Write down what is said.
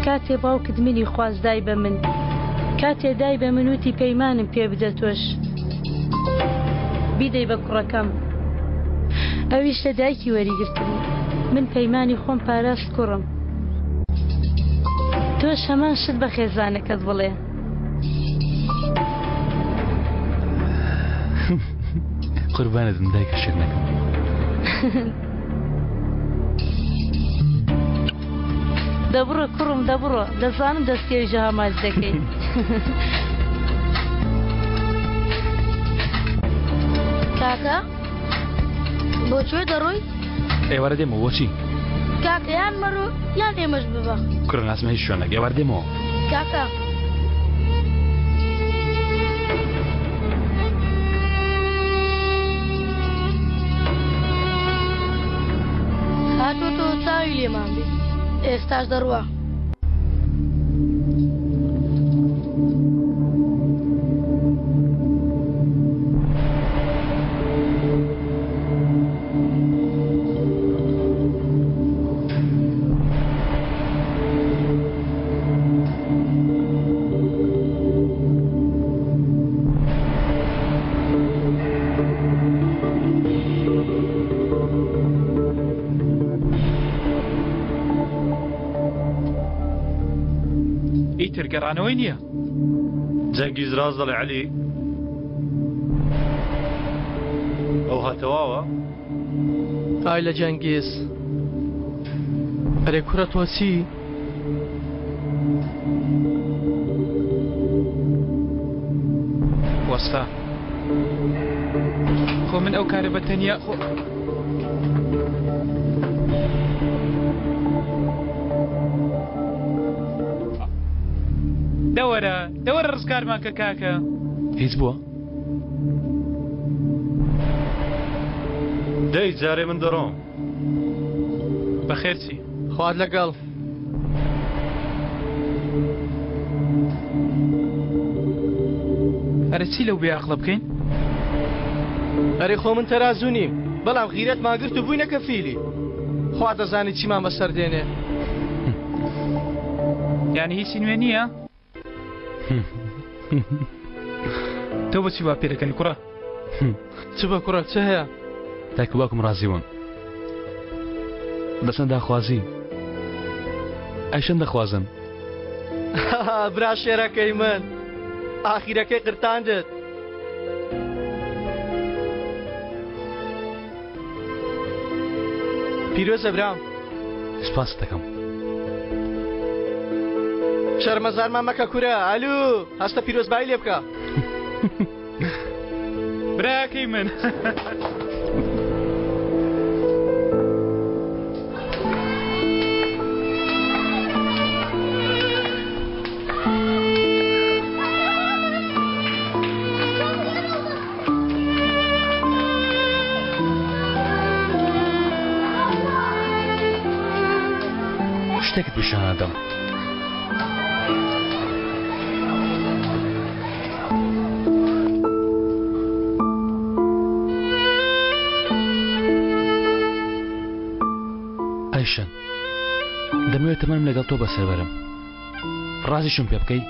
کاتێ باوکت منی خوازدای بە من کاتێ دای بە منوتی پەیمانم پێ بدە تۆش بیدەی بە کوڕەکەم ئەویش لە دایکی وەریگرتم من پەیمانی خۆم پاراست کوڕم تۆش هەمان شت بە خێزانەکەت بڵێ قوربانت دایکە شێر نەکەم دەبڕۆ کوڕم دەبڕۆ دەزانم دەستکێویژە هەماز دەکەی کاکە بۆ دەڕۆی؟ ئێوارە دێمەوە بۆچی؟ کاکە یان مەڕۆ یان ئێمەش ببە کوڕە ناسمە هیچ شوێنێک ئێوارە دێمەوە کاکە هاتۆ تۆ چاوی لێمان بێ ئێستاش دەڕوە گەڕانەوەی نییە جەنگیز ڕاز دەڵێ عەلی ئەو هاتەواوە ئای لە جەنگیز ئەرێ کوڕە تۆ چی؟ وەستا خۆ من ئەو کارە بە تەنیا دەوەرە ڕزگارمان کە کاکە هیچ بووە؟ دەی جارێ من دەڕۆم بەخێرچی خوارد لەگەڵ ئەرە چی لەو بێ ئەقڵە بکەین؟ ئەرێ خۆ من تەرازوو نیم بەڵام غیرەت ماگرت و بووینە کەفیلی خوا دەزانی چیمان بەسەر دێنێ یانی هیچی نوێ نییە؟ تۆ بۆچی وا پێرەکەنی کوڕە؟ چ بە کوڕە چه هەیە؟ دایک و باوکم ڕازی بوون بەچەند داخوازی ئەیشەن دەخوازن برا شێرەکەی من ئاخیرەکەی قرتاندت پیرۆزە برام سپاس دەکەم شەرمەزارمان مەکە کورە ئالو هەستە پیرۆزبایی لێ بکە براکەی من شتێکت پیشانەدەم ئەیشەن دەمەوێت تەمەنم لەگەڵ تۆ بەسەر بەرم ڕازیشم پێ بکەی